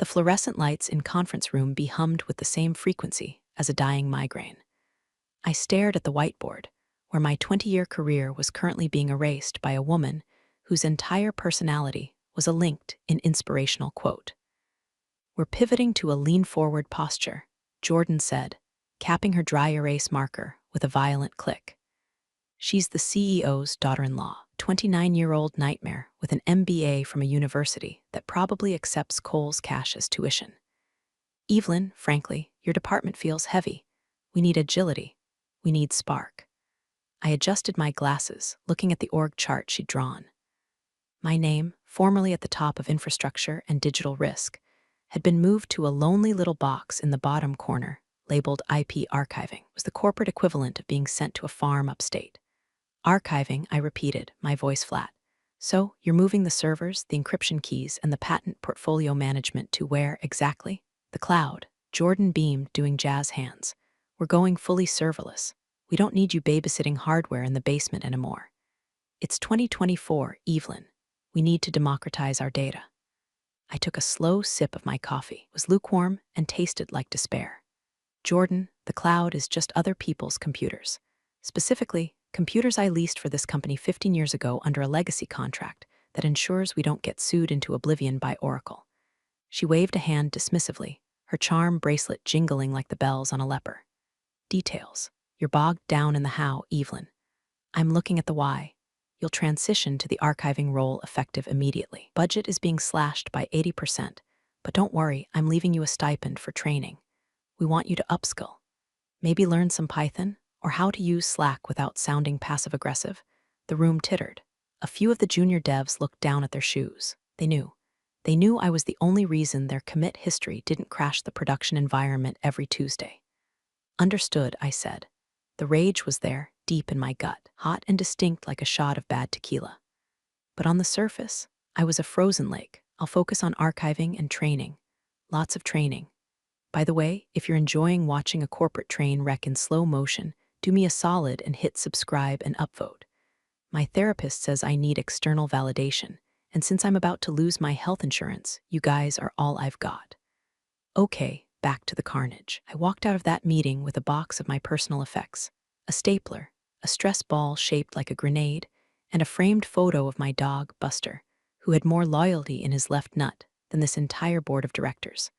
The fluorescent lights in conference room hummed with the same frequency as a dying migraine. I stared at the whiteboard, where my 20-year career was currently being erased by a woman whose entire personality was a linked in inspirational quote. "We're pivoting to a lean-forward posture," Jordan said, capping her dry erase marker with a violent click. She's the CEO's daughter-in-law, 29-year-old nightmare with an MBA from a university that probably accepts Cole's cash as tuition. "Evelyn, frankly, your department feels heavy. We need agility. We need spark." I adjusted my glasses, looking at the org chart she'd drawn. My name, formerly at the top of infrastructure and digital risk, had been moved to a lonely little box in the bottom corner, labeled IP archiving. It was the corporate equivalent of being sent to a farm upstate. "Archiving," I repeated, my voice flat. "So, you're moving the servers, the encryption keys, and the patent portfolio management to where exactly?" "The cloud." Jordan beamed, doing jazz hands. "We're going fully serverless. We don't need you babysitting hardware in the basement anymore. It's 2024, Evelyn. We need to democratize our data." I took a slow sip of my coffee. It was lukewarm and tasted like despair. "Jordan, the cloud is just other people's computers. Specifically, computers I leased for this company 15 years ago under a legacy contract that ensures we don't get sued into oblivion by Oracle." She waved a hand dismissively, her charm bracelet jingling like the bells on a leper. "Details. You're bogged down in the how, Evelyn. I'm looking at the why. You'll transition to the archiving role effective immediately. Budget is being slashed by 80%, but don't worry, I'm leaving you a stipend for training. We want you to upskill. Maybe learn some Python, or how to use Slack without sounding passive-aggressive." The room tittered. A few of the junior devs looked down at their shoes. They knew. They knew I was the only reason their commit history didn't crash the production environment every Tuesday. "Understood," I said. The rage was there, deep in my gut, hot and distinct like a shot of bad tequila. But on the surface, I was a frozen lake. "I'll focus on archiving and training. Lots of training. By the way, if you're enjoying watching a corporate train wreck in slow motion, do me a solid and hit subscribe and upvote. My therapist says I need external validation, and since I'm about to lose my health insurance, you guys are all I've got." Okay, back to the carnage. I walked out of that meeting with a box of my personal effects, a stapler, a stress ball shaped like a grenade, and a framed photo of my dog, Buster, who had more loyalty in his left nut than this entire board of directors.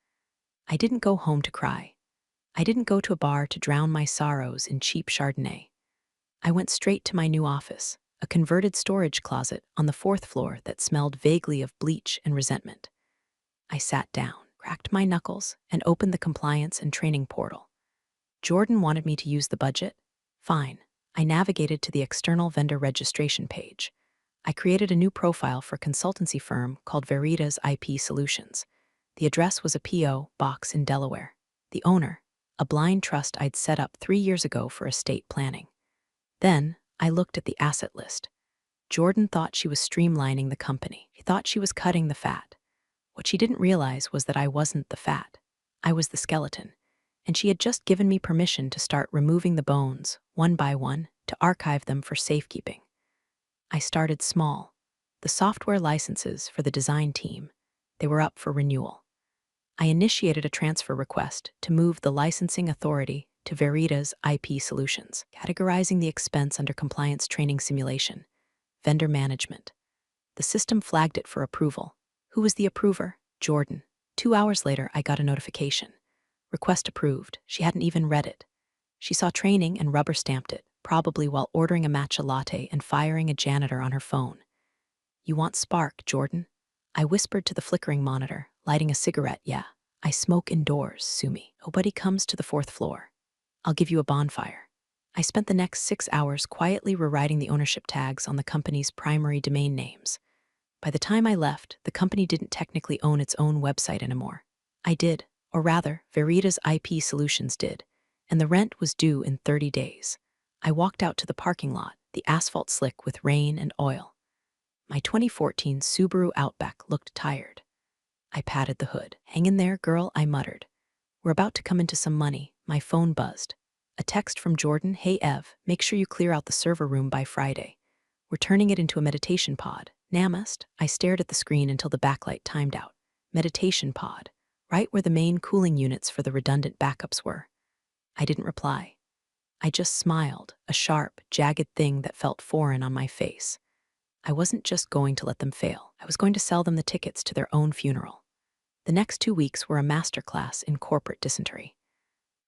I didn't go home to cry. I didn't go to a bar to drown my sorrows in cheap Chardonnay. I went straight to my new office, a converted storage closet on the 4th floor that smelled vaguely of bleach and resentment. I sat down, cracked my knuckles, and opened the compliance and training portal. Jordan wanted me to use the budget? Fine. I navigated to the external vendor registration page. I created a new profile for a consultancy firm called Veritas IP Solutions. The address was a P.O. box in Delaware. The owner, a blind trust I'd set up 3 years ago for estate planning. Then, I looked at the asset list. Jordan thought she was streamlining the company. She thought she was cutting the fat. What she didn't realize was that I wasn't the fat. I was the skeleton. And she had just given me permission to start removing the bones, one by one, to archive them for safekeeping. I started small. The software licenses for the design team, they were up for renewal. I initiated a transfer request to move the licensing authority to Veritas IP Solutions, categorizing the expense under compliance training simulation, vendor management. The system flagged it for approval. Who was the approver? Jordan. 2 hours later, I got a notification. Request approved. She hadn't even read it. She saw training and rubber-stamped it, probably while ordering a matcha latte and firing a janitor on her phone. "You want spark, Jordan?" I whispered to the flickering monitor, lighting a cigarette. "Yeah. I smoke indoors, sue me. Nobody comes to the 4th floor. I'll give you a bonfire." I spent the next 6 hours quietly rewriting the ownership tags on the company's primary domain names. By the time I left, the company didn't technically own its own website anymore. I did, or rather, Veritas IP Solutions did, and the rent was due in 30 days. I walked out to the parking lot, the asphalt slick with rain and oil. My 2014 Subaru Outback looked tired. I patted the hood. "Hang in there, girl," I muttered. "We're about to come into some money." My phone buzzed. A text from Jordan. "Hey Ev, make sure you clear out the server room by Friday. We're turning it into a meditation pod." Namaste. I stared at the screen until the backlight timed out. Meditation pod. right where the main cooling units for the redundant backups were. I didn't reply. I just smiled, a sharp, jagged thing that felt foreign on my face. I wasn't just going to let them fail. I was going to sell them the tickets to their own funeral. The next 2 weeks were a masterclass in corporate dysentery.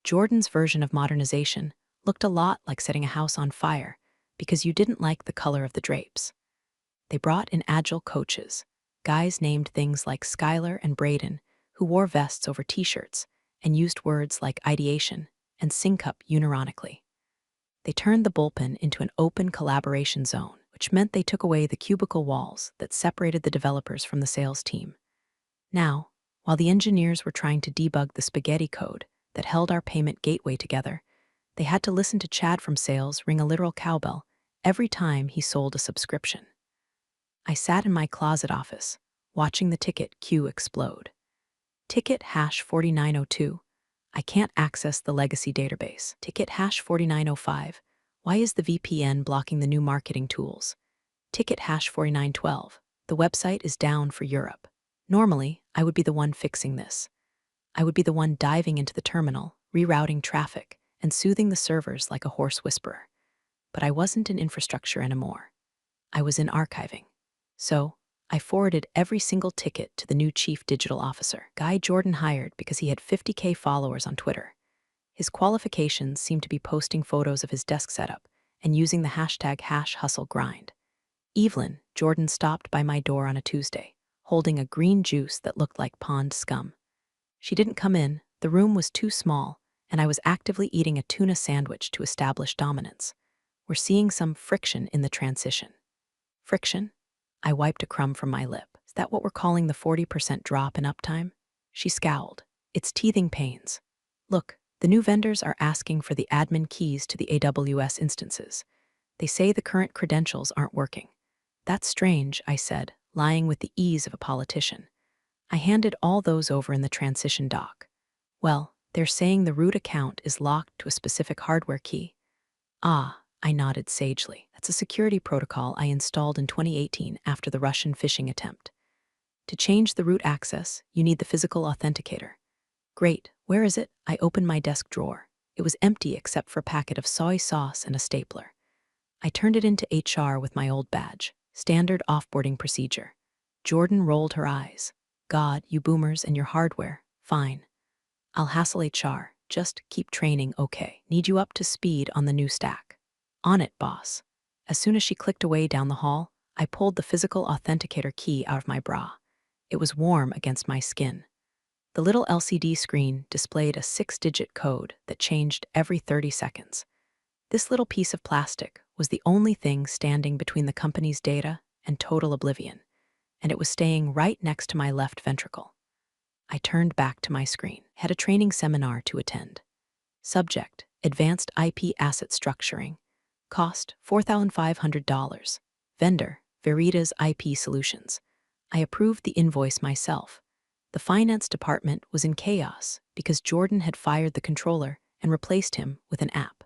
Jordan's version of modernization looked a lot like setting a house on fire because you didn't like the color of the drapes. They brought in agile coaches, guys named things like Skylar and Braden, who wore vests over t-shirts and used words like ideation and sync up unironically. They turned the bullpen into an open collaboration zone, which meant they took away the cubicle walls that separated the developers from the sales team. Now, while the engineers were trying to debug the spaghetti code that held our payment gateway together, they had to listen to Chad from sales ring a literal cowbell every time he sold a subscription. I sat in my closet office, watching the ticket queue explode. Ticket hash 4902. I can't access the legacy database. Ticket hash 4905. Why is the VPN blocking the new marketing tools? Ticket hash 4912. The website is down for Europe. Normally, I would be the one fixing this. I would be the one diving into the terminal, rerouting traffic, and soothing the servers like a hoarse whisperer. But I wasn't in infrastructure anymore. I was in archiving. So, I forwarded every single ticket to the new chief digital officer, guy Jordan hired because he had 50K followers on Twitter. His qualifications seemed to be posting photos of his desk setup and using the hashtag #hustlegrind. Evelyn, Jordan stopped by my door on a Tuesday, holding a green juice that looked like pond scum. She didn't come in, the room was too small, and I was actively eating a tuna sandwich to establish dominance. We're seeing some friction in the transition. Friction? I wiped a crumb from my lip. Is that what we're calling the 40% drop in uptime? She scowled. It's teething pains. Look, the new vendors are asking for the admin keys to the AWS instances. They say the current credentials aren't working. That's strange, I said, lying with the ease of a politician. I handed all those over in the transition doc. Well, they're saying the root account is locked to a specific hardware key. Ah, I nodded sagely. That's a security protocol I installed in 2018 after the Russian phishing attempt. To change the root access, you need the physical authenticator. Great, where is it? I opened my desk drawer. It was empty except for a packet of soy sauce and a stapler. I turned it into HR with my old badge. Standard offboarding procedure. Jordan rolled her eyes. God, you boomers and your hardware. Fine. I'll hassle HR. Just keep training, okay. Need you up to speed on the new stack. On it, boss. As soon as she clicked away down the hall, I pulled the physical authenticator key out of my bra. It was warm against my skin. The little LCD screen displayed a 6-digit code that changed every 30 seconds. This little piece of plastic was the only thing standing between the company's data and total oblivion, and it was staying right next to my left ventricle. I turned back to my screen. Had a training seminar to attend. Subject: Advanced IP Asset Structuring. Cost: $4,500. Vendor: Veritas IP Solutions. I approved the invoice myself. The finance department was in chaos because Jordan had fired the controller and replaced him with an app.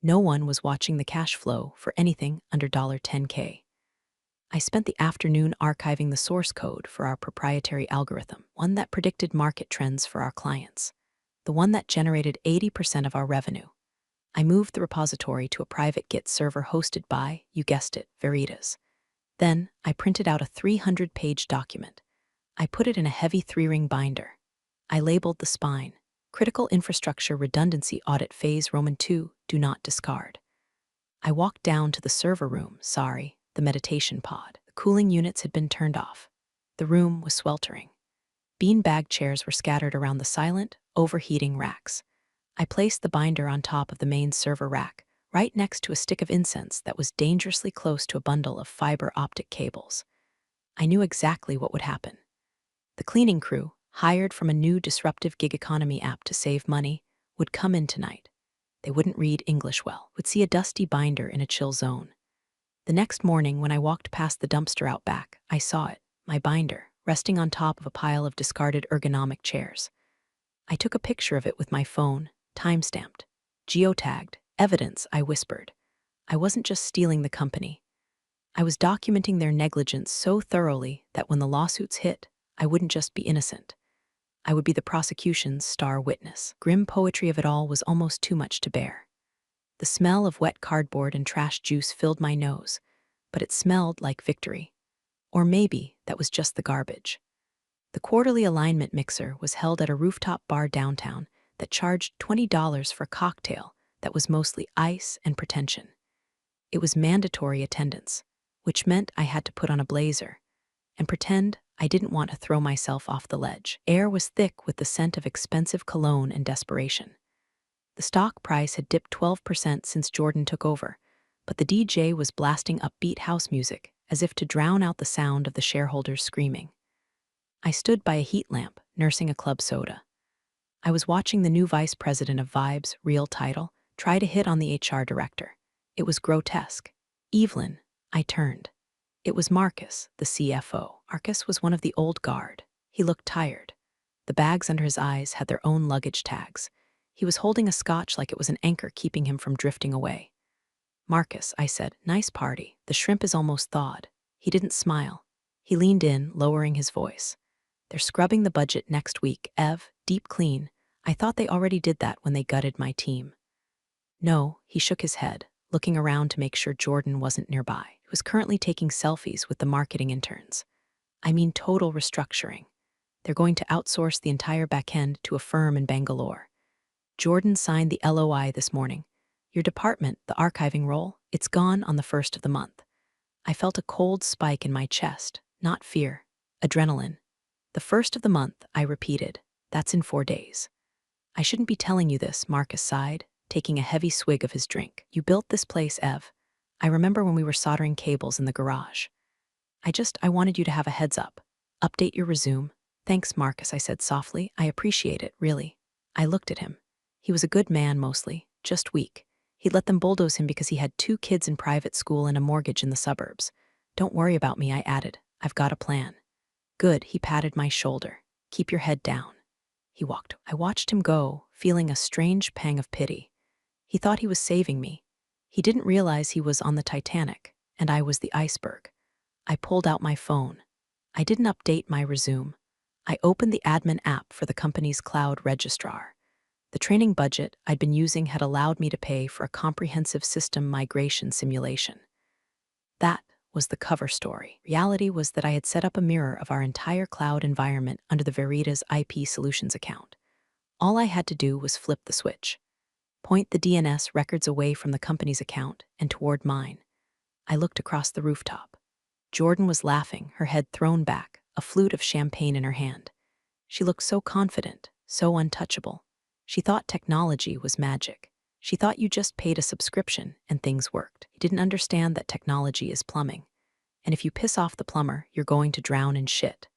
No one was watching the cash flow for anything under $10K. I spent the afternoon archiving the source code for our proprietary algorithm, one that predicted market trends for our clients, the one that generated 80% of our revenue. I moved the repository to a private Git server hosted by, you guessed it, Veritas. Then, I printed out a 300-page document. I put it in a heavy 3-ring binder. I labeled the spine: Critical Infrastructure Redundancy Audit Phase Roman II, Do Not Discard. I walked down to the server room, the meditation pod. The cooling units had been turned off. The room was sweltering. Beanbag chairs were scattered around the silent, overheating racks. I placed the binder on top of the main server rack, right next to a stick of incense that was dangerously close to a bundle of fiber optic cables. I knew exactly what would happen. The cleaning crew, hired from a new disruptive gig economy app to save money, would come in tonight. They wouldn't read English well, would see a dusty binder in a chill zone. The next morning, when I walked past the dumpster out back, I saw it, my binder, resting on top of a pile of discarded ergonomic chairs. I took a picture of it with my phone, time-stamped, geotagged, evidence, I whispered. I wasn't just stealing the company. I was documenting their negligence so thoroughly that when the lawsuits hit, I wouldn't just be innocent. I would be the prosecution's star witness. Grim poetry of it all was almost too much to bear. The smell of wet cardboard and trash juice filled my nose, but it smelled like victory. Or maybe that was just the garbage. The quarterly alignment mixer was held at a rooftop bar downtown that charged $20 for a cocktail that was mostly ice and pretension. It was mandatory attendance, which meant I had to put on a blazer and pretend I didn't want to throw myself off the ledge. Air was thick with the scent of expensive cologne and desperation. The stock price had dipped 12% since Jordan took over, but the DJ was blasting upbeat house music as if to drown out the sound of the shareholders screaming. I stood by a heat lamp, nursing a club soda. I was watching the new vice president of Vibe's real title try to hit on the HR director. It was grotesque. Evelyn, I turned. It was Marcus, the CFO. Marcus was one of the old guard. He looked tired. The bags under his eyes had their own luggage tags. He was holding a scotch like it was an anchor keeping him from drifting away. Marcus, I said, nice party. The shrimp is almost thawed. He didn't smile. He leaned in, lowering his voice. They're scrubbing the budget next week, Ev, deep clean. I thought they already did that when they gutted my team. No, he shook his head, looking around to make sure Jordan wasn't nearby. He was currently taking selfies with the marketing interns. I mean total restructuring. They're going to outsource the entire backend to a firm in Bangalore. Jordan signed the LOI this morning. Your department, the archiving role, it's gone on the 1st of the month. I felt a cold spike in my chest, not fear, adrenaline. The 1st of the month, I repeated. That's in 4 days. I shouldn't be telling you this, Marcus sighed, taking a heavy swig of his drink. You built this place, Ev. I remember when we were soldering cables in the garage. I wanted you to have a heads up. Update your resume. Thanks, Marcus, I said softly. I appreciate it, really. I looked at him. He was a good man mostly, just weak. He'd let them bulldoze him because he had 2 kids in private school and a mortgage in the suburbs. Don't worry about me, I added. I've got a plan. Good, he patted my shoulder. Keep your head down. He walked. I watched him go, feeling a strange pang of pity. He thought he was saving me. He didn't realize he was on the Titanic, and I was the iceberg. I pulled out my phone. I didn't update my resume. I opened the admin app for the company's cloud registrar. The training budget I'd been using had allowed me to pay for a comprehensive system migration simulation. That was the cover story. Reality was that I had set up a mirror of our entire cloud environment under the Veritas IP Solutions account. All I had to do was flip the switch. Point the DNS records away from the company's account and toward mine. I looked across the rooftop. Jordan was laughing, her head thrown back, a flute of champagne in her hand. She looked so confident, so untouchable. She thought technology was magic. She thought you just paid a subscription and things worked. He didn't understand that technology is plumbing. And if you piss off the plumber, you're going to drown in shit.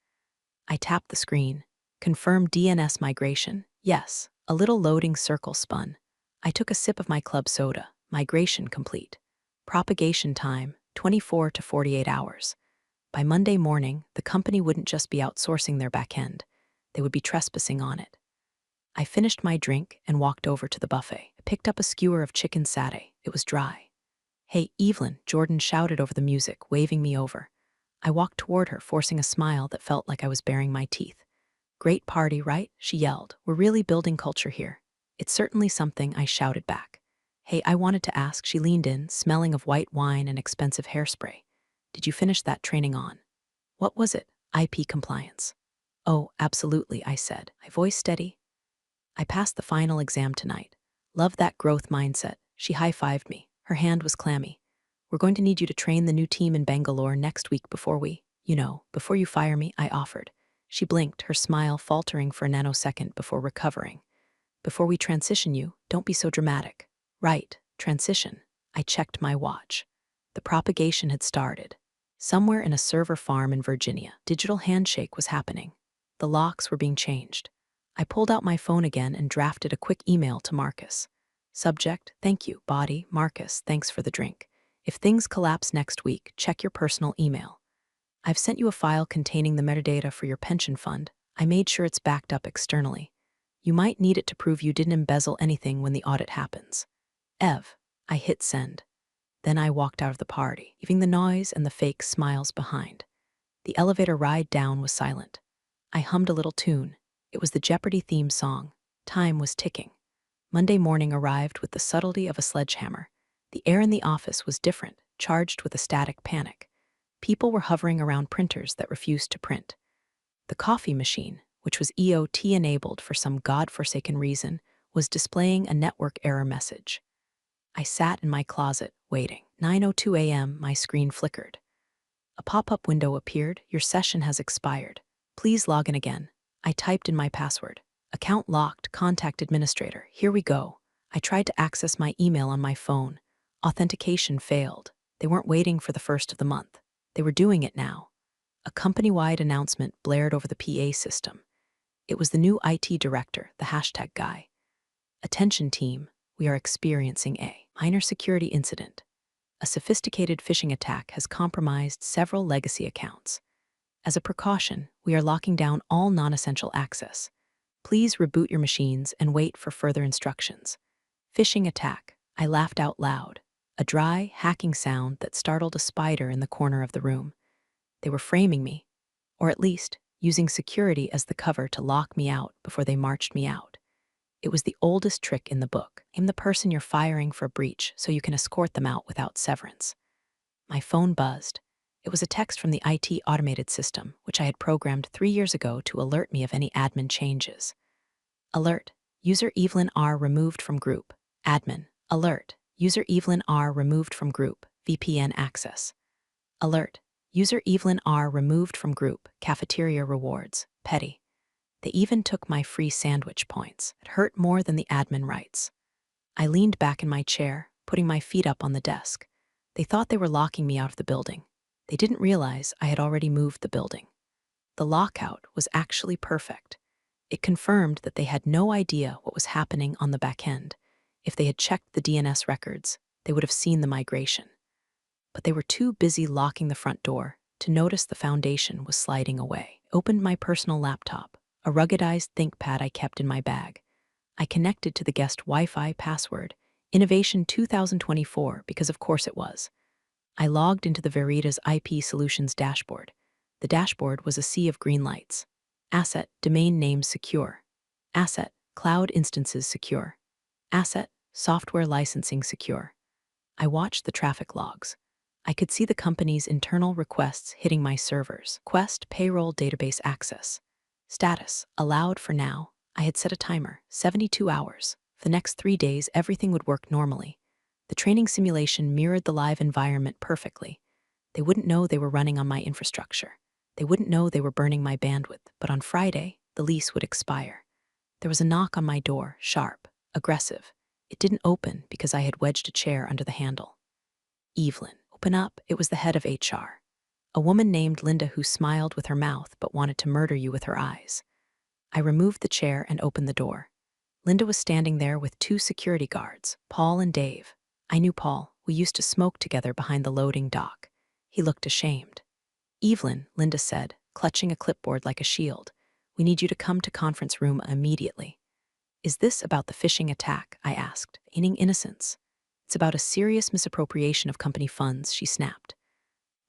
I tapped the screen. Confirm DNS migration. Yes. A little loading circle spun. I took a sip of my club soda. Migration complete. Propagation time, 24 to 48 hours. By Monday morning, the company wouldn't just be outsourcing their back end. They would be trespassing on it. I finished my drink and walked over to the buffet. I picked up a skewer of chicken satay. It was dry. Hey, Evelyn, Jordan shouted over the music, waving me over. I walked toward her, forcing a smile that felt like I was baring my teeth. Great party, right? She yelled. We're really building culture here. It's certainly something, I shouted back. Hey, I wanted to ask. She leaned in, smelling of white wine and expensive hairspray. Did you finish that training on? What was it? IP compliance. Oh, absolutely, I said, my voice steady. I passed the final exam tonight. Love that growth mindset. She high-fived me. Her hand was clammy. We're going to need you to train the new team in Bangalore next week before before you fire me, I offered. She blinked, her smile faltering for a nanosecond before recovering. Before we transition you, don't be so dramatic. Right, transition. I checked my watch. The propagation had started. Somewhere in a server farm in Virginia, digital handshake was happening. The locks were being changed. I pulled out my phone again and drafted a quick email to Marcus. Subject, thank you, body, Marcus, thanks for the drink. If things collapse next week, check your personal email. I've sent you a file containing the metadata for your pension fund. I made sure it's backed up externally. You might need it to prove you didn't embezzle anything when the audit happens. Ev, I hit send. Then I walked out of the party, leaving the noise and the fake smiles behind. The elevator ride down was silent. I hummed a little tune. It was the Jeopardy theme song. Time was ticking. Monday morning arrived with the subtlety of a sledgehammer. The air in the office was different, charged with a static panic. People were hovering around printers that refused to print. The coffee machine, which was EOT-enabled for some godforsaken reason, was displaying a network error message. I sat in my closet, waiting. 9:02 a.m., my screen flickered. A pop-up window appeared. Your session has expired. Please log in again. I typed in my password. Account locked, contact administrator. Here we go. I tried to access my email on my phone. Authentication failed. They weren't waiting for the first of the month. They were doing it now. A company-wide announcement blared over the PA system. It was the new IT director, the hashtag guy. Attention team, we are experiencing a minor security incident. A sophisticated phishing attack has compromised several legacy accounts. As a precaution, we are locking down all non-essential access. Please reboot your machines and wait for further instructions. Phishing attack. I laughed out loud. A dry, hacking sound that startled a spider in the corner of the room. They were framing me, or at least using security as the cover to lock me out before they marched me out. It was the oldest trick in the book. Aim the person you're firing for a breach so you can escort them out without severance. My phone buzzed. It was a text from the IT automated system, which I had programmed 3 years ago to alert me of any admin changes. Alert. User Evelyn R. removed from group. Admin. Alert. User Evelyn R. removed from group. VPN access. Alert. User Evelyn R. removed from group. Cafeteria rewards. Petty. They even took my free sandwich points. It hurt more than the admin rights. I leaned back in my chair, putting my feet up on the desk. They thought they were locking me out of the building. They didn't realize I had already moved the building. The lockout was actually perfect. It confirmed that they had no idea what was happening on the back end. If they had checked the DNS records, they would have seen the migration. But they were too busy locking the front door to notice the foundation was sliding away. I opened my personal laptop, a ruggedized ThinkPad I kept in my bag. I connected to the guest Wi-Fi password, Innovation 2024, because of course it was. I logged into the Veritas IP Solutions dashboard. The dashboard was a sea of green lights. Asset, domain name secure. Asset, cloud instances secure. Asset, software licensing secure. I watched the traffic logs. I could see the company's internal requests hitting my servers. Quest payroll database access. Status, allowed for now. I had set a timer, 72 hours. For the next 3 days, everything would work normally. The training simulation mirrored the live environment perfectly. They wouldn't know they were running on my infrastructure. They wouldn't know they were burning my bandwidth, but on Friday, the lease would expire. There was a knock on my door, sharp, aggressive. It didn't open because I had wedged a chair under the handle. Evelyn, open up. It was the head of HR. A woman named Linda who smiled with her mouth but wanted to murder you with her eyes. I removed the chair and opened the door. Linda was standing there with 2 security guards, Paul and Dave. I knew Paul. We used to smoke together behind the loading dock. He looked ashamed. Evelyn, Linda said, clutching a clipboard like a shield, we need you to come to conference room immediately. Is this about the phishing attack? I asked, feigning innocence. It's about a serious misappropriation of company funds, she snapped.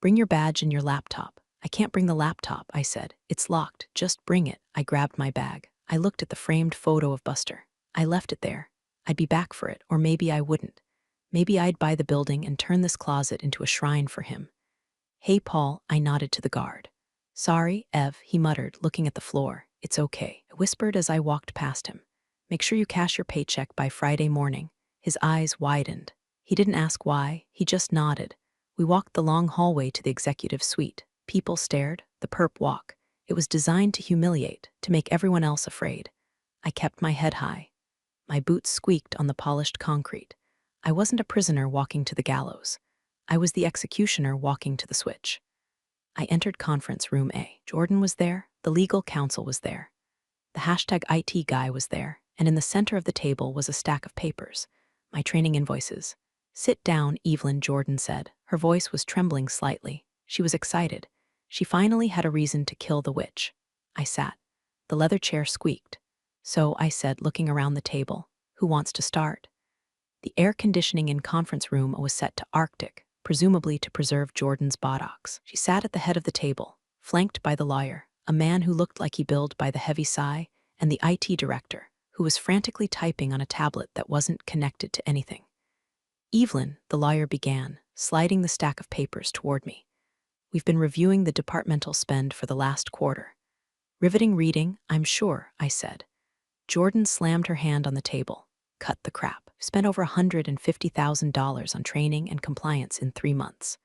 Bring your badge and your laptop. I can't bring the laptop, I said. It's locked. Just bring it. I grabbed my bag. I looked at the framed photo of Buster. I left it there. I'd be back for it, or maybe I wouldn't. Maybe I'd buy the building and turn this closet into a shrine for him. Hey, Paul, I nodded to the guard. Sorry, Ev, he muttered, looking at the floor. It's okay, I whispered as I walked past him. Make sure you cash your paycheck by Friday morning. His eyes widened. He didn't ask why, he just nodded. We walked the long hallway to the executive suite. People stared, the perp walk. It was designed to humiliate, to make everyone else afraid. I kept my head high. My boots squeaked on the polished concrete. I wasn't a prisoner walking to the gallows. I was the executioner walking to the switch. I entered conference room A. Jordan was there, the legal counsel was there. The hashtag IT guy was there, and in the center of the table was a stack of papers, my training invoices. Sit down, Evelyn, Jordan said. Her voice was trembling slightly. She was excited. She finally had a reason to kill the witch. I sat. The leather chair squeaked. So, I said, looking around the table, who wants to start? The air conditioning in conference room was set to Arctic, presumably to preserve Jordan's buttocks. She sat at the head of the table, flanked by the lawyer, a man who looked like he billed by the heavy sigh and the IT director, who was frantically typing on a tablet that wasn't connected to anything. Evelyn, the lawyer began, sliding the stack of papers toward me. We've been reviewing the departmental spend for the last quarter. Riveting reading, I'm sure, I said. Jordan slammed her hand on the table. Cut the crap. Spent over $150,000 on training and compliance in 3 months.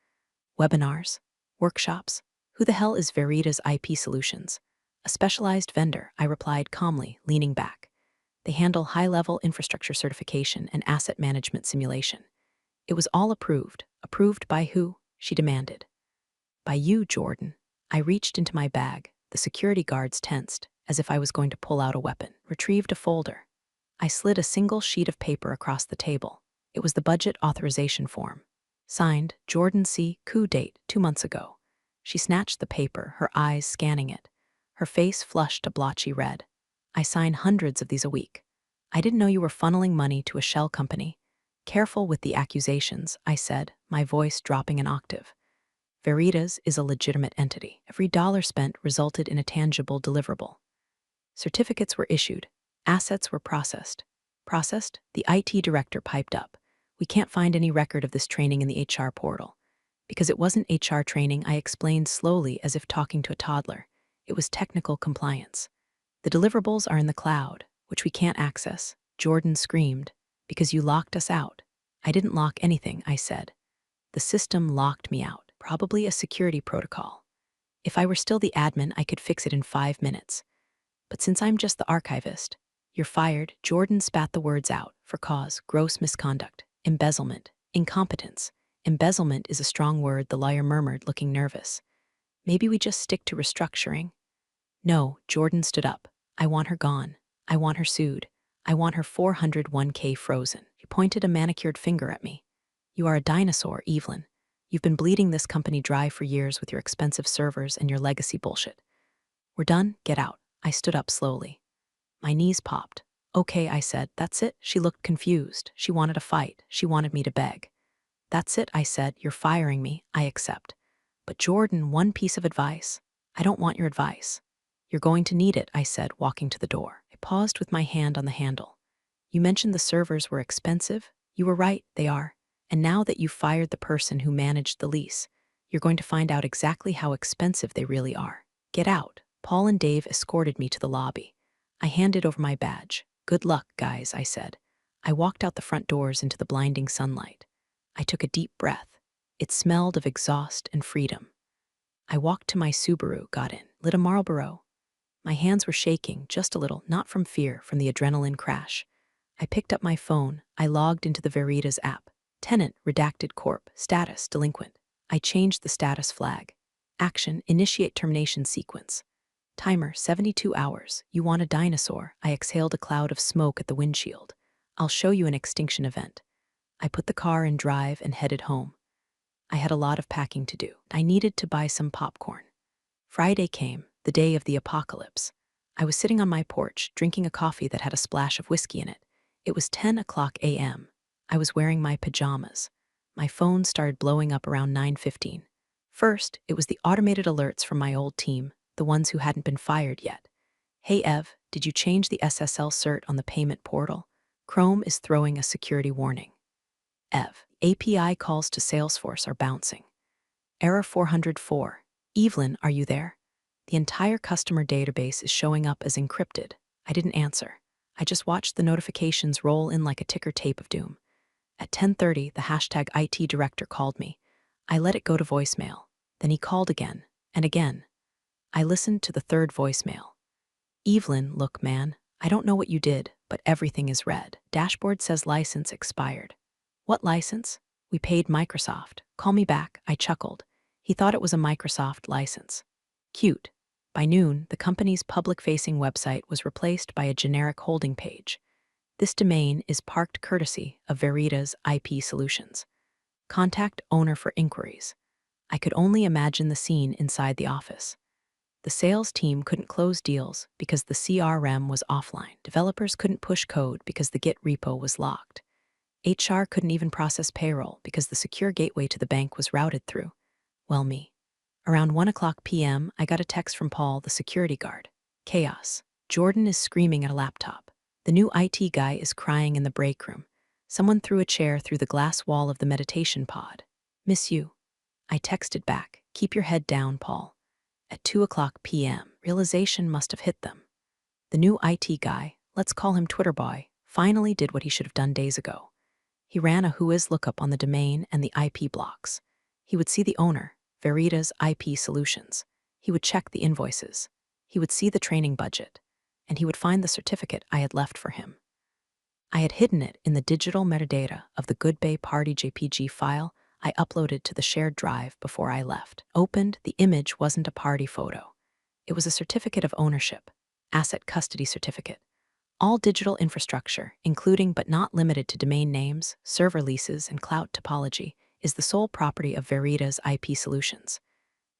Webinars? Workshops? Who the hell is Verita's IP Solutions? A specialized vendor, I replied calmly, leaning back. They handle high-level infrastructure certification and asset management simulation. It was all approved. Approved by who? She demanded. By you, Jordan. I reached into my bag. The security guards tensed, as if I was going to pull out a weapon. Retrieved a folder. I slid a single sheet of paper across the table. It was the budget authorization form. Signed, Jordan C. Coup date, 2 months ago. She snatched the paper, her eyes scanning it. Her face flushed a blotchy red. I sign hundreds of these a week. I didn't know you were funneling money to a shell company. Careful with the accusations, I said, my voice dropping an octave. Verita's is a legitimate entity. Every dollar spent resulted in a tangible deliverable. Certificates were issued. Assets were processed. Processed? The IT director piped up. We can't find any record of this training in the HR portal. Because it wasn't HR training, I explained slowly as if talking to a toddler. It was technical compliance. The deliverables are in the cloud, which we can't access. Jordan screamed. Because you locked us out. I didn't lock anything, I said. The system locked me out. Probably a security protocol. If I were still the admin, I could fix it in 5 minutes. But since I'm just the archivist, you're fired. Jordan spat the words out. For cause, gross misconduct, embezzlement, incompetence. Embezzlement is a strong word, the lawyer murmured, looking nervous. Maybe we just stick to restructuring? No, Jordan stood up. I want her gone. I want her sued. I want her 401k frozen. He pointed a manicured finger at me. You are a dinosaur, Evelyn. You've been bleeding this company dry for years with your expensive servers and your legacy bullshit. We're done? Get out. I stood up slowly. My knees popped. Okay, I said. That's it? She looked confused. She wanted a fight. She wanted me to beg. That's it, I said. You're firing me. I accept. But Jordan, one piece of advice. I don't want your advice. You're going to need it, I said, walking to the door. I paused with my hand on the handle. You mentioned the servers were expensive? You were right, they are. And now that you've fired the person who managed the lease, you're going to find out exactly how expensive they really are. Get out. Paul and Dave escorted me to the lobby. I handed over my badge. Good luck, guys, I said. I walked out the front doors into the blinding sunlight. I took a deep breath. It smelled of exhaust and freedom. I walked to my Subaru, got in, lit a Marlboro. My hands were shaking, just a little, not from fear, from the adrenaline crash. I picked up my phone. I logged into the Verita's app. Tenant, redacted corp, status, delinquent. I changed the status flag. Action, initiate termination sequence. Timer, 72 hours. You want a dinosaur? I exhaled a cloud of smoke at the windshield. I'll show you an extinction event. I put the car in drive and headed home. I had a lot of packing to do. I needed to buy some popcorn. Friday came, the day of the apocalypse. I was sitting on my porch, drinking a coffee that had a splash of whiskey in it. It was 10 o'clock a.m. I was wearing my pajamas. My phone started blowing up around 9:15. First, it was the automated alerts from my old team, the ones who hadn't been fired yet. Hey Ev, did you change the SSL cert on the payment portal? Chrome is throwing a security warning. Ev, API calls to Salesforce are bouncing. Error 404. Evelyn, are you there? The entire customer database is showing up as encrypted. I didn't answer. I just watched the notifications roll in like a ticker tape of doom. At 10:30, the hashtag IT director called me. I let it go to voicemail. Then he called again, and again. I listened to the third voicemail. Evelyn, look, man, I don't know what you did, but everything is red. Dashboard says license expired. What license? We paid Microsoft. Call me back, I chuckled. He thought it was a Microsoft license. Cute. By noon, the company's public-facing website was replaced by a generic holding page. This domain is parked courtesy of Verita's IP Solutions. Contact owner for inquiries. I could only imagine the scene inside the office. The sales team couldn't close deals because the CRM was offline. Developers couldn't push code because the Git repo was locked. HR couldn't even process payroll because the secure gateway to the bank was routed through. Well, me. Around 1 o'clock p.m., I got a text from Paul, the security guard. Chaos. Jordan is screaming at a laptop. The new IT guy is crying in the break room. Someone threw a chair through the glass wall of the meditation pod. Miss you. I texted back, keep your head down, Paul. At 2:00 p.m., realization must have hit them. The new IT guy, let's call him Twitter boy, finally did what he should have done days ago. He ran a whois lookup on the domain and the IP blocks. He would see the owner, Verita's IP Solutions. He would check the invoices. He would see the training budget. And he would find the certificate I had left for him. I had hidden it in the digital metadata of the Good Bay Party JPG file I uploaded to the shared drive before I left. Opened, the image wasn't a party photo. It was a certificate of ownership, asset custody certificate. All digital infrastructure, including but not limited to domain names, server leases, and cloud topology, is the sole property of Verita's IP Solutions.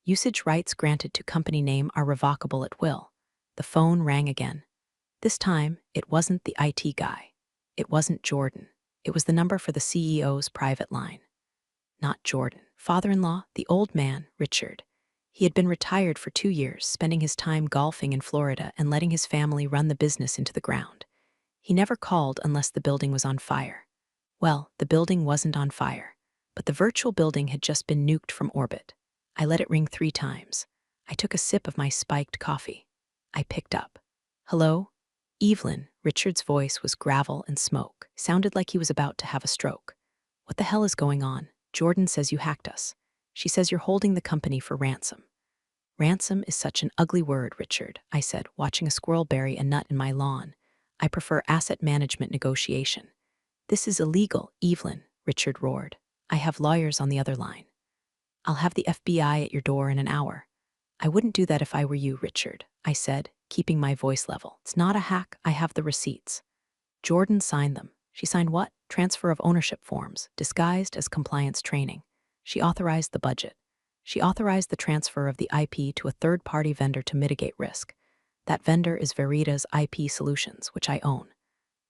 Usage rights granted to company name are revocable at will. The phone rang again. This time, it wasn't the IT guy. It wasn't Jordan. It was the number for the CEO's private line. Not Jordan. Father-in-law, the old man, Richard. He had been retired for 2 years, spending his time golfing in Florida and letting his family run the business into the ground. He never called unless the building was on fire. Well, the building wasn't on fire, but the virtual building had just been nuked from orbit. I let it ring 3 times. I took a sip of my spiked coffee. I picked up. Hello? Evelyn, Richard's voice was gravel and smoke. Sounded like he was about to have a stroke. What the hell is going on? Jordan says you hacked us. She says you're holding the company for ransom. Ransom is such an ugly word, Richard, I said, watching a squirrel bury a nut in my lawn. I prefer asset management negotiation. This is illegal, Evelyn, Richard roared. I have lawyers on the other line. I'll have the FBI at your door in an hour. I wouldn't do that if I were you, Richard, I said, keeping my voice level. It's not a hack, I have the receipts. Jordan signed them. She signed what? Transfer of ownership forms, disguised as compliance training. She authorized the budget. She authorized the transfer of the IP to a third-party vendor to mitigate risk. That vendor is Verita's IP Solutions, which I own.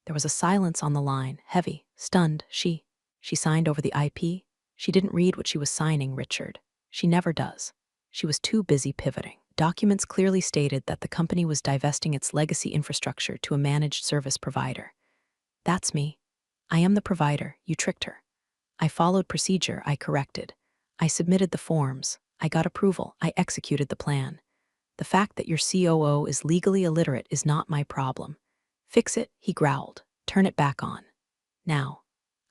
There was a silence on the line, heavy, stunned. She signed over the IP. She didn't read what she was signing, Richard. She never does. She was too busy pivoting. Documents clearly stated that the company was divesting its legacy infrastructure to a managed service provider. That's me. I am the provider. You tricked her. I followed procedure. I corrected. I submitted the forms. I got approval. I executed the plan. The fact that your COO is legally illiterate is not my problem. Fix it, he growled. Turn it back on. Now.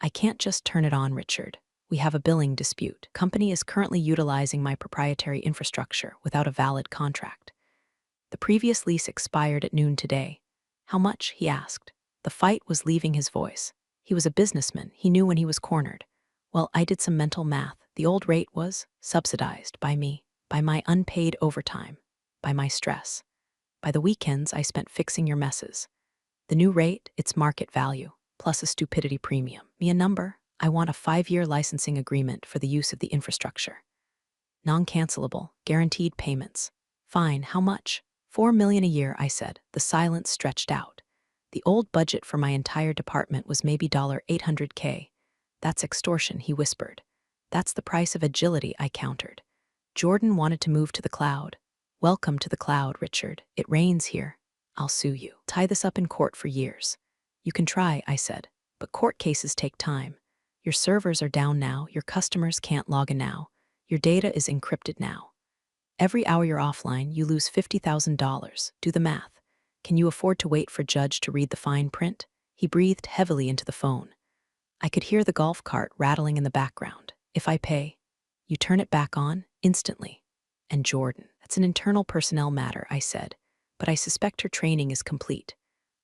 I can't just turn it on, Richard. We have a billing dispute. Company is currently utilizing my proprietary infrastructure without a valid contract. The previous lease expired at noon today. How much? He asked. The fight was leaving his voice. He was a businessman. He knew when he was cornered. Well, I did some mental math. The old rate was subsidized by me, by my unpaid overtime, by my stress, by the weekends I spent fixing your messes. The new rate, it's market value, plus a stupidity premium. Me a number. I want a 5-year licensing agreement for the use of the infrastructure. Non-cancelable, guaranteed payments. Fine, how much? $4 million a year, I said. The silence stretched out. The old budget for my entire department was maybe $800K. That's extortion, he whispered. That's the price of agility, I countered. Jordan wanted to move to the cloud. Welcome to the cloud, Richard. It rains here. I'll sue you. Tie this up in court for years. You can try, I said, but court cases take time. Your servers are down now, your customers can't log in now, your data is encrypted now. Every hour you're offline, you lose $50,000. Do the math. Can you afford to wait for judge to read the fine print? He breathed heavily into the phone. I could hear the golf cart rattling in the background. If I pay, you turn it back on instantly. And Jordan, that's an internal personnel matter, I said, but I suspect her training is complete.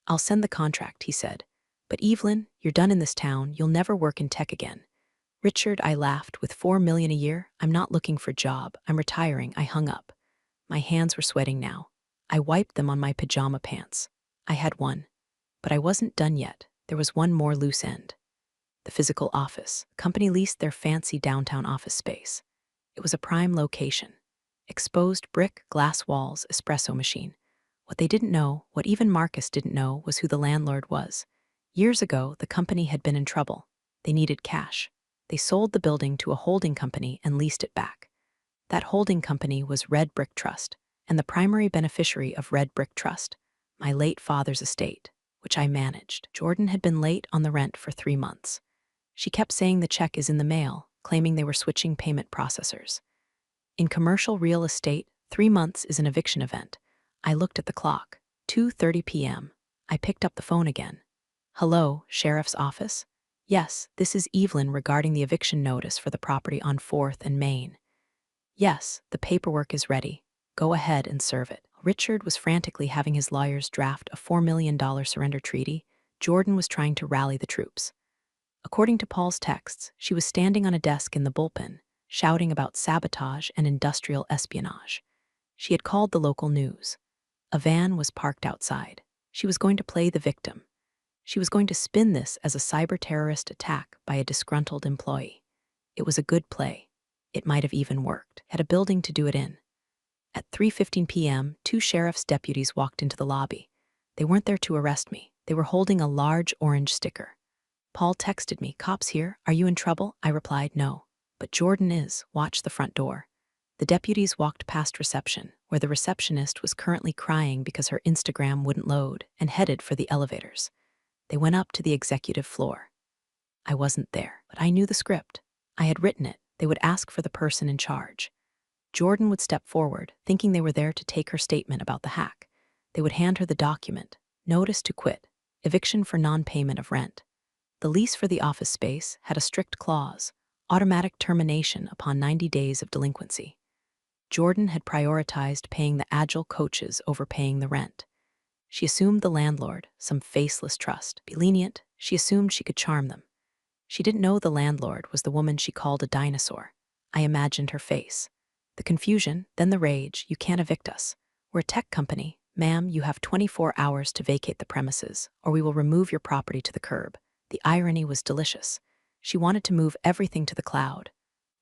I'll send the contract, he said. But Evelyn, you're done in this town. You'll never work in tech again. Richard, I laughed. With $4 million a year, I'm not looking for a job. I'm retiring. I hung up. My hands were sweating now. I wiped them on my pajama pants. I had one. But I wasn't done yet. There was one more loose end. The physical office. Company leased their fancy downtown office space. It was a prime location. Exposed brick, glass walls, espresso machine. What they didn't know, what even Marcus didn't know, was who the landlord was. Years ago, the company had been in trouble. They needed cash. They sold the building to a holding company and leased it back. That holding company was Red Brick Trust, and the primary beneficiary of Red Brick Trust, my late father's estate, which I managed. Jordan had been late on the rent for 3 months. She kept saying the check is in the mail, claiming they were switching payment processors. In commercial real estate, 3 months is an eviction event. I looked at the clock. 2:30 p.m. I picked up the phone again. Hello, Sheriff's Office? Yes, this is Evelyn regarding the eviction notice for the property on 4th and Main. Yes, the paperwork is ready. Go ahead and serve it. Richard was frantically having his lawyers draft a $4 million surrender treaty. Jordan was trying to rally the troops. According to Paul's texts, she was standing on a desk in the bullpen, shouting about sabotage and industrial espionage. She had called the local news. A van was parked outside. She was going to play the victim. She was going to spin this as a cyber-terrorist attack by a disgruntled employee. It was a good play. It might have even worked. Had a building to do it in. At 3:15 p.m., 2 sheriff's deputies walked into the lobby. They weren't there to arrest me. They were holding a large orange sticker. Paul texted me, "Cops here, are you in trouble?" I replied, "No. But Jordan is. Watch the front door." The deputies walked past reception, where the receptionist was currently crying because her Instagram wouldn't load, and headed for the elevators. They went up to the executive floor. I wasn't there, but I knew the script. I had written it. They would ask for the person in charge. Jordan would step forward, thinking they were there to take her statement about the hack. They would hand her the document. Notice to quit. Eviction for non-payment of rent. The lease for the office space had a strict clause, automatic termination upon 90 days of delinquency. Jordan had prioritized paying the agile coaches over paying the rent. She assumed the landlord, some faceless trust. Be lenient, she assumed she could charm them. She didn't know the landlord was the woman she called a dinosaur. I imagined her face. The confusion, then the rage. "You can't evict us. We're a tech company. Ma'am, you have 24 hours to vacate the premises, or we will remove your property to the curb." The irony was delicious. She wanted to move everything to the cloud.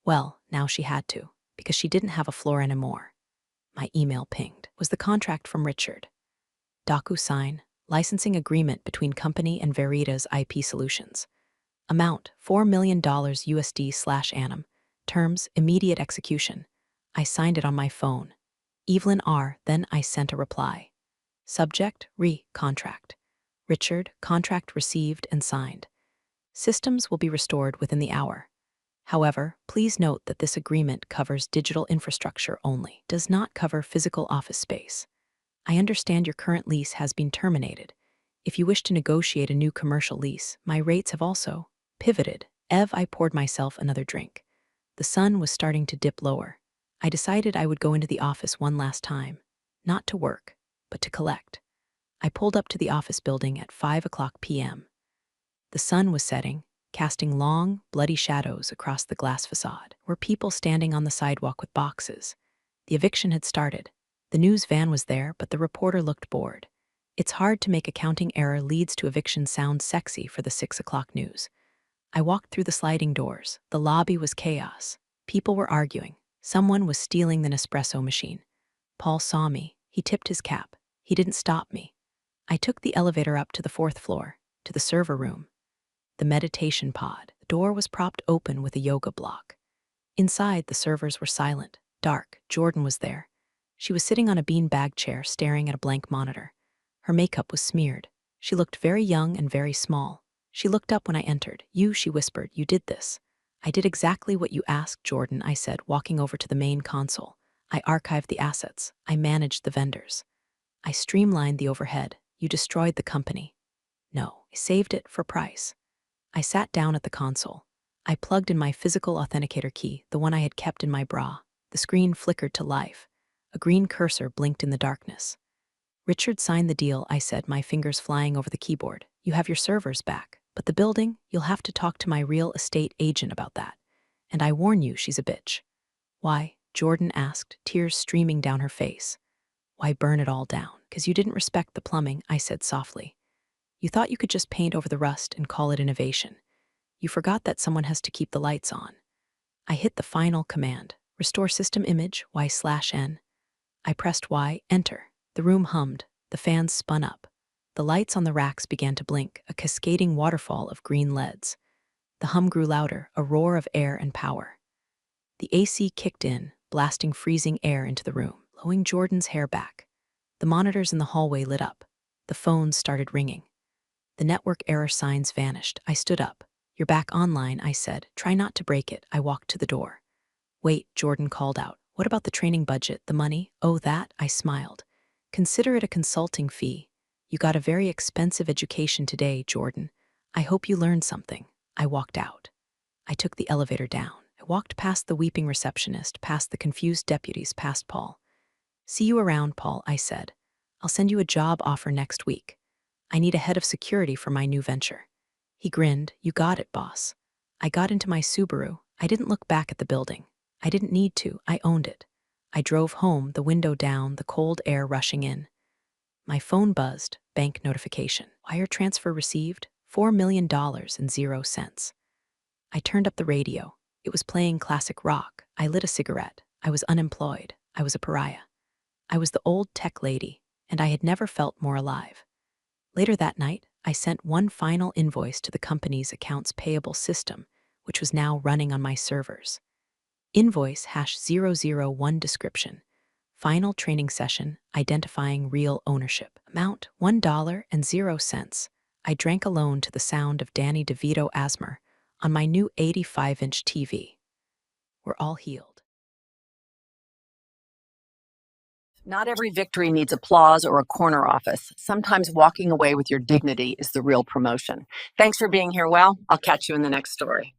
Well, now she had to, because she didn't have a floor anymore. My email pinged. Was the contract from Richard. DocuSign, licensing agreement between company and Veritas IP Solutions. Amount, $4 million USD/annum. Terms, immediate execution. I signed it on my phone. Evelyn R. Then I sent a reply. Subject, contract. Richard, contract received and signed. Systems will be restored within the hour. However, please note that this agreement covers digital infrastructure only, does not cover physical office space. I understand your current lease has been terminated. If you wish to negotiate a new commercial lease, my rates have also pivoted. I poured myself another drink. The sun was starting to dip lower. I decided I would go into the office one last time, not to work, but to collect. I pulled up to the office building at 5:00 p.m. The sun was setting, casting long, bloody shadows across the glass facade. There were people standing on the sidewalk with boxes. The eviction had started. The news van was there, but the reporter looked bored. It's hard to make accounting error leads to eviction sound sexy for the 6:00 news. I walked through the sliding doors. The lobby was chaos. People were arguing. Someone was stealing the Nespresso machine. Paul saw me. He tipped his cap. He didn't stop me. I took the elevator up to the 4th floor, to the server room. The meditation pod. The door was propped open with a yoga block. Inside, the servers were silent, dark. Jordan was there. She was sitting on a bean-bag chair staring at a blank monitor. Her makeup was smeared. She looked very young and very small. She looked up when I entered. "You," she whispered, "you did this." "I did exactly what you asked, Jordan," I said, walking over to the main console. "I archived the assets. I managed the vendors. I streamlined the overhead. You destroyed the company." "No, I saved it for price." I sat down at the console. I plugged in my physical authenticator key, the one I had kept in my bra. The screen flickered to life. A green cursor blinked in the darkness. "Richard signed the deal," I said, my fingers flying over the keyboard. "You have your servers back. But the building, you'll have to talk to my real estate agent about that. And I warn you, she's a bitch." "Why?" Jordan asked, tears streaming down her face. "Why burn it all down?" "'Cause you didn't respect the plumbing," I said softly. "You thought you could just paint over the rust and call it innovation. You forgot that someone has to keep the lights on." I hit the final command. Restore system image, Y/N. I pressed Y, enter. The room hummed. The fans spun up. The lights on the racks began to blink, a cascading waterfall of green LEDs. The hum grew louder, a roar of air and power. The AC kicked in, blasting freezing air into the room, blowing Jordan's hair back. The monitors in the hallway lit up. The phone started ringing. The network error signs vanished. I stood up. "You're back online," I said. "Try not to break it." I walked to the door. "Wait," Jordan called out. "What about the training budget, the money?" "Oh, that?" I smiled. "Consider it a consulting fee. You got a very expensive education today, Jordan. I hope you learned something." I walked out. I took the elevator down. I walked past the weeping receptionist, past the confused deputies, past Paul. "See you around, Paul," I said. "I'll send you a job offer next week. I need a head of security for my new venture." He grinned. "You got it, boss." I got into my Subaru. I didn't look back at the building. I didn't need to. I owned it. I drove home, the window down, the cold air rushing in. My phone buzzed. Bank notification. Wire transfer received. $4 million and 0 cents. I turned up the radio. It was playing classic rock. I lit a cigarette. I was unemployed. I was a pariah. I was the old tech lady, and I had never felt more alive. Later that night, I sent one final invoice to the company's accounts payable system, which was now running on my servers. Invoice #001 description. Final training session identifying real ownership. Amount $1.00. I drank alone to the sound of Danny DeVito Asmer on my new 85-inch TV. We're all healed. Not every victory needs applause or a corner office. Sometimes walking away with your dignity is the real promotion. Thanks for being here, Well. I'll catch you in the next story.